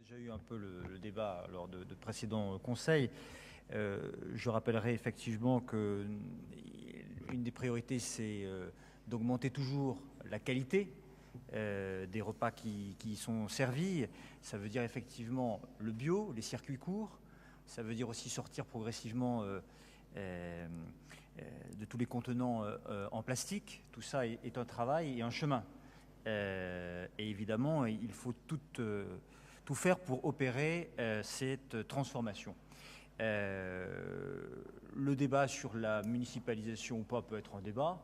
déjà eu un peu le débat lors de précédents conseils. Je rappellerai effectivement qu'une des priorités, c'est d'augmenter toujours la qualité des repas qui sont servis. Ça veut dire effectivement le bio, les circuits courts. Ça veut dire aussi sortir progressivement de tous les contenants en plastique. Tout ça est un travail et un chemin. Et évidemment, il faut tout faire pour opérer cette transformation. Le débat sur la municipalisation ou pas peut être un débat.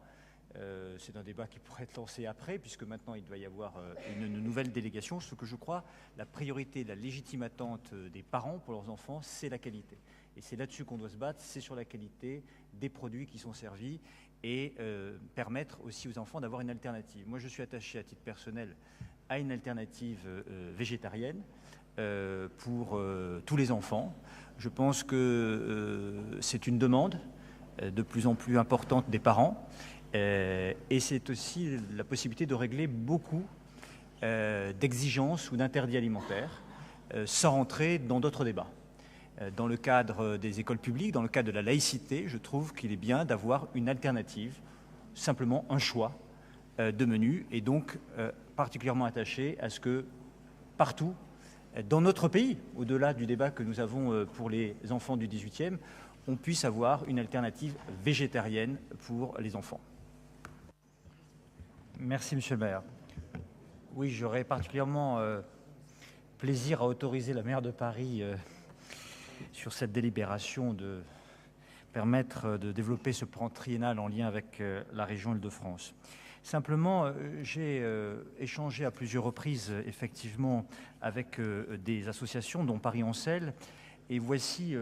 C'est un débat qui pourrait être lancé après, puisque maintenant il doit y avoir une nouvelle délégation. Ce que je crois, la priorité, la légitime attente des parents pour leurs enfants, c'est la qualité. Et c'est là-dessus qu'on doit se battre, c'est sur la qualité des produits qui sont servis et permettre aussi aux enfants d'avoir une alternative. Moi, je suis attaché à titre personnel à une alternative végétarienne pour tous les enfants. Je pense que c'est une demande de plus en plus importante des parents. Et c'est aussi la possibilité de régler beaucoup d'exigences ou d'interdits alimentaires sans rentrer dans d'autres débats. Dans le cadre des écoles publiques, dans le cadre de la laïcité, je trouve qu'il est bien d'avoir une alternative, simplement un choix de menu, et donc particulièrement attaché à ce que partout, dans notre pays, au-delà du débat que nous avons pour les enfants du 18e, on puisse avoir une alternative végétarienne pour les enfants. Merci, Monsieur le maire. Oui, j'aurais particulièrement plaisir à autoriser la maire de Paris sur cette délibération de permettre de développer ce plan triennal en lien avec la région Île-de-France. Simplement, j'ai échangé à plusieurs reprises, effectivement, avec des associations, dont Paris-Ancel, et voici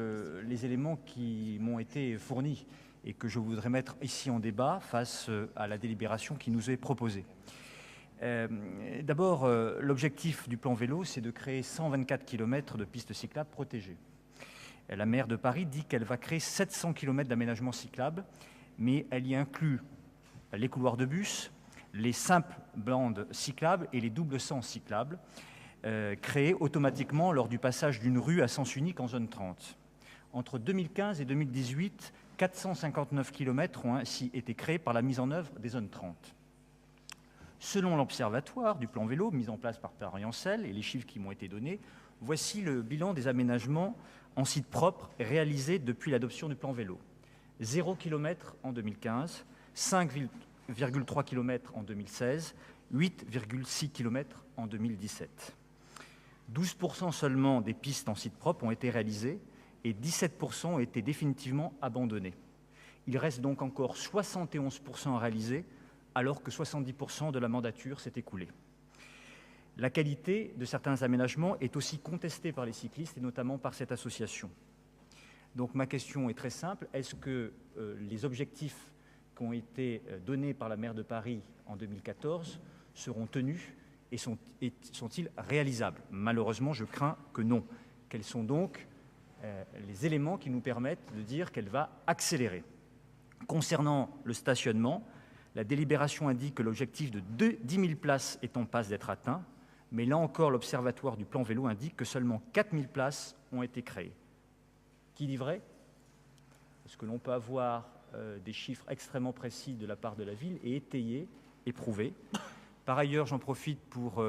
les éléments qui m'ont été fournis et que je voudrais mettre ici en débat face à la délibération qui nous est proposée. D'abord, l'objectif du plan vélo, c'est de créer 124 km de pistes cyclables protégées. La maire de Paris dit qu'elle va créer 700 km d'aménagements cyclables, mais elle y inclut les couloirs de bus, les simples bandes cyclables et les doubles sens cyclables, créés automatiquement lors du passage d'une rue à sens unique en zone 30. Entre 2015 et 2018, 459 km ont ainsi été créés par la mise en œuvre des zones 30. Selon l'Observatoire du plan vélo, mis en place par Paris-Ancel, et les chiffres qui m'ont été donnés, voici le bilan des aménagements en site propre réalisés depuis l'adoption du plan vélo. 0 km en 2015, 5,3 km en 2016, 8,6 km en 2017. 12% seulement des pistes en site propre ont été réalisées et 17% ont été définitivement abandonnées. Il reste donc encore 71% à réaliser, alors que 70% de la mandature s'est écoulée. La qualité de certains aménagements est aussi contestée par les cyclistes et notamment par cette association. Donc ma question est très simple, est-ce que les objectifs qui ont été donnés par la maire de Paris en 2014 seront tenus et sont-ils réalisables? Malheureusement, je crains que non. Quels sont donc les éléments qui nous permettent de dire qu'elle va accélérer? Concernant le stationnement, la délibération indique que l'objectif de 10 000 places est en passe d'être atteint, mais là encore, l'Observatoire du plan vélo indique que seulement 4 000 places ont été créées. Qui dit vrai? Parce que l'on peut avoir des chiffres extrêmement précis de la part de la ville et étayés et prouvés. Par ailleurs, j'en profite pour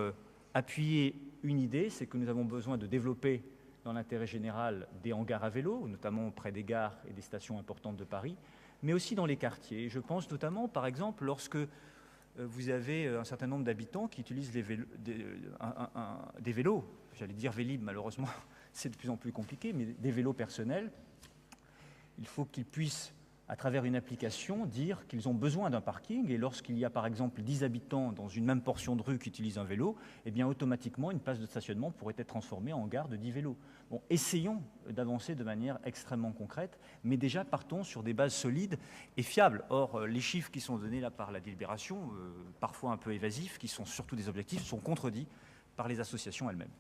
appuyer une idée, c'est que nous avons besoin de développer dans l'intérêt général des hangars à vélo, notamment près des gares et des stations importantes de Paris, mais aussi dans les quartiers. Je pense notamment, par exemple, lorsque vous avez un certain nombre d'habitants qui utilisent des vélos, j'allais dire Vélib, malheureusement, c'est de plus en plus compliqué, mais des vélos personnels, il faut qu'ils puissent, à travers une application, dire qu'ils ont besoin d'un parking, et lorsqu'il y a par exemple 10 habitants dans une même portion de rue qui utilisent un vélo, eh bien automatiquement une place de stationnement pourrait être transformée en gare de 10 vélos. Bon, essayons d'avancer de manière extrêmement concrète, mais déjà partons sur des bases solides et fiables. Or, les chiffres qui sont donnés là par la délibération, parfois un peu évasifs, qui sont surtout des objectifs, sont contredits par les associations elles-mêmes.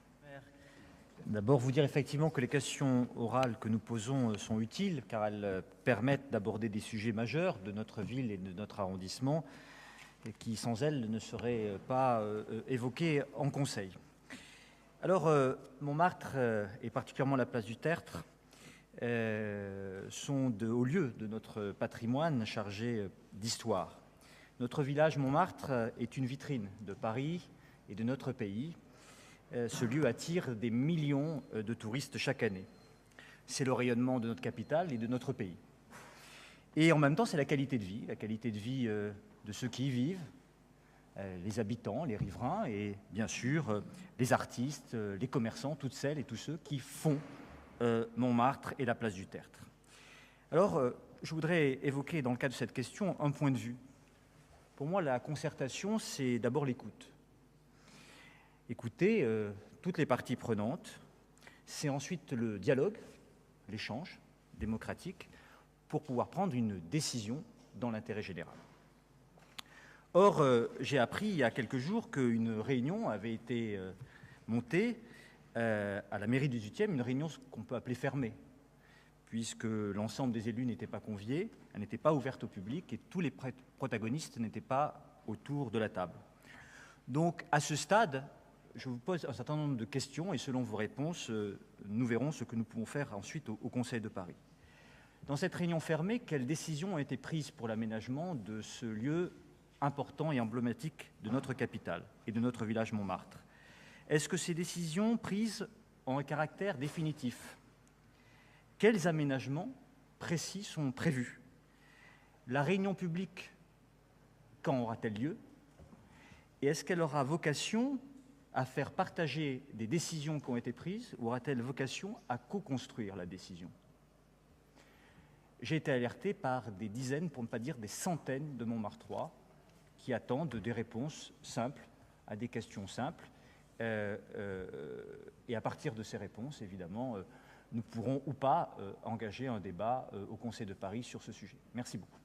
D'abord, vous dire effectivement que les questions orales que nous posons sont utiles, car elles permettent d'aborder des sujets majeurs de notre ville et de notre arrondissement, et qui, sans elles, ne seraient pas évoqués en conseil. Alors, Montmartre, et particulièrement la place du Tertre, sont de hauts lieux de notre patrimoine chargé d'histoire. Notre village Montmartre est une vitrine de Paris et de notre pays. Ce lieu attire des millions de touristes chaque année. C'est le rayonnement de notre capitale et de notre pays. Et en même temps, c'est la qualité de vie de ceux qui y vivent, les habitants, les riverains et bien sûr les artistes, les commerçants, toutes celles et tous ceux qui font Montmartre et la place du Tertre. Alors, je voudrais évoquer dans le cadre de cette question un point de vue. Pour moi, la concertation, c'est d'abord l'écoute. Écouter toutes les parties prenantes, c'est ensuite le dialogue, l'échange démocratique, pour pouvoir prendre une décision dans l'intérêt général. Or, j'ai appris il y a quelques jours qu'une réunion avait été montée à la mairie du 18e, une réunion qu'on peut appeler fermée, puisque l'ensemble des élus n'étaient pas conviés, elle n'était pas ouverte au public et tous les protagonistes n'étaient pas autour de la table. Donc, à ce stade, je vous pose un certain nombre de questions et selon vos réponses, nous verrons ce que nous pouvons faire ensuite au Conseil de Paris. Dans cette réunion fermée, quelles décisions ont été prises pour l'aménagement de ce lieu important et emblématique de notre capitale et de notre village Montmartre? Est-ce que ces décisions prises ont un caractère définitif? Quels aménagements précis sont prévus? La réunion publique, quand aura-t-elle lieu? Et est-ce qu'elle aura vocation à faire partager des décisions qui ont été prises ou aura-t-elle vocation à co-construire la décision? J'ai été alerté par des dizaines, pour ne pas dire des centaines de Montmartrois qui attendent des réponses simples à des questions simples. Et à partir de ces réponses, évidemment, nous pourrons ou pas engager un débat au Conseil de Paris sur ce sujet. Merci beaucoup.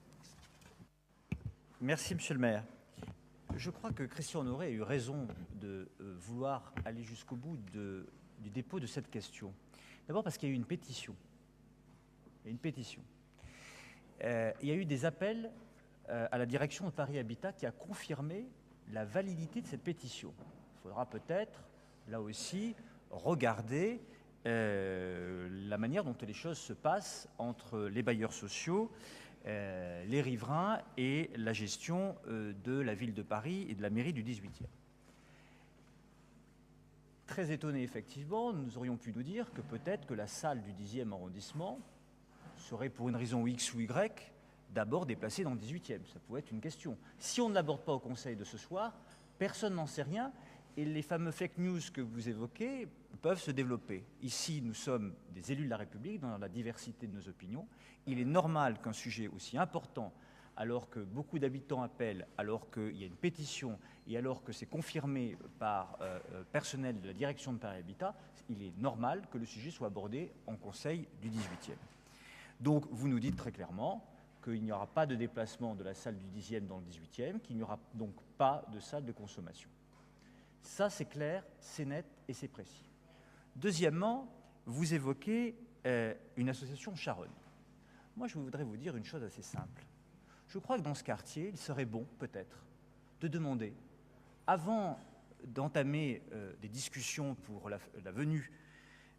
Merci, Monsieur le maire. Je crois que Christian Honoré a eu raison de vouloir aller jusqu'au bout du dépôt de cette question. D'abord parce qu'il y a eu une pétition. Il y a une pétition. Il y a eu des appels à la direction de Paris Habitat qui a confirmé la validité de cette pétition. Il faudra peut-être, là aussi, regarder la manière dont les choses se passent entre les bailleurs sociaux, les riverains et la gestion de la ville de Paris et de la mairie du 18e. Très étonné, effectivement, nous aurions pu nous dire que peut-être que la salle du 10e arrondissement serait, pour une raison X ou Y, d'abord déplacée dans le 18e. Ça pouvait être une question. Si on ne l'aborde pas au Conseil de ce soir, personne n'en sait rien et les fameux fake news que vous évoquez peuvent se développer. Ici, nous sommes des élus de la République dans la diversité de nos opinions. Il est normal qu'un sujet aussi important, alors que beaucoup d'habitants appellent, alors qu'il y a une pétition et alors que c'est confirmé par personnel de la direction de Paris Habitat, il est normal que le sujet soit abordé en Conseil du 18e. Donc, vous nous dites très clairement qu'il n'y aura pas de déplacement de la salle du 10e dans le 18e, qu'il n'y aura donc pas de salle de consommation. Ça, c'est clair, c'est net et c'est précis. Deuxièmement, vous évoquez une association Charonne. Moi, je voudrais vous dire une chose assez simple. Je crois que dans ce quartier, il serait bon, peut-être, de demander, avant d'entamer des discussions pour la venue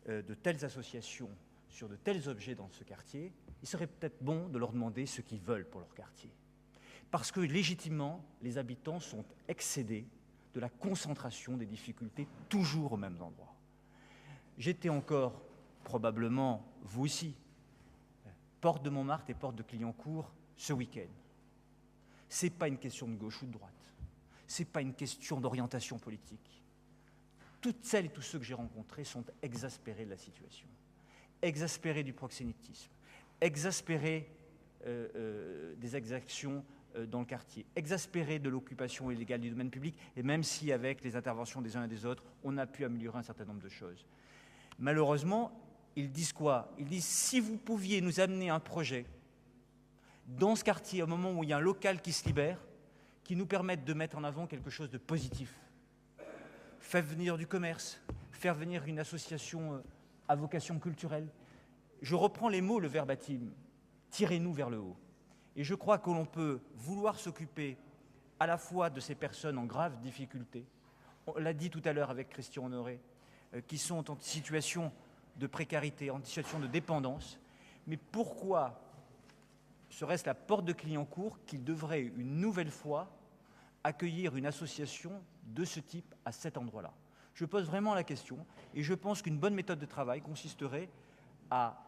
de telles associations sur de tels objets dans ce quartier, il serait peut-être bon de leur demander ce qu'ils veulent pour leur quartier. Parce que, légitimement, les habitants sont excédés de la concentration des difficultés toujours aux mêmes endroits. J'étais encore, probablement, vous aussi, porte de Montmartre et porte de Clignancourt ce week-end. Ce n'est pas une question de gauche ou de droite. Ce n'est pas une question d'orientation politique. Toutes celles et tous ceux que j'ai rencontrés sont exaspérés de la situation, exaspérés du proxénétisme, exaspérés des exactions dans le quartier, exaspérés de l'occupation illégale du domaine public, et même si avec les interventions des uns et des autres, on a pu améliorer un certain nombre de choses. Malheureusement, ils disent quoi? Ils disent, si vous pouviez nous amener un projet dans ce quartier, au moment où il y a un local qui se libère, qui nous permette de mettre en avant quelque chose de positif, faire venir du commerce, faire venir une association à vocation culturelle. Je reprends les mots, le verbatim, tirez-nous vers le haut. Et je crois que l'on peut vouloir s'occuper à la fois de ces personnes en grave difficulté, on l'a dit tout à l'heure avec Christian Honoré, qui sont en situation de précarité, en situation de dépendance. Mais pourquoi serait-ce la porte de Clignancourt qui devrait une nouvelle fois accueillir une association de ce type à cet endroit-là? Je pose vraiment la question et je pense qu'une bonne méthode de travail consisterait à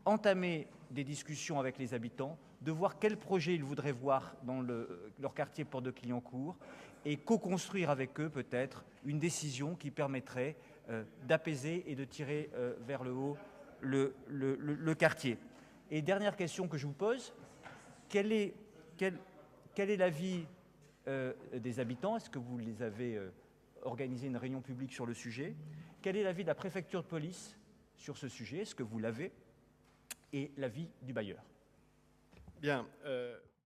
entamer des discussions avec les habitants, de voir quels projets ils voudraient voir dans leur quartier Porte de Clignancourt et co-construire avec eux peut-être une décision qui permettrait d'apaiser et de tirer vers le haut le quartier. Et dernière question que je vous pose, quel est l'avis des habitants? Est-ce que vous les avez organisé une réunion publique sur le sujet? Quel est l'avis de la préfecture de police sur ce sujet? Est-ce que vous l'avez? Et l'avis du bailleur? Bien.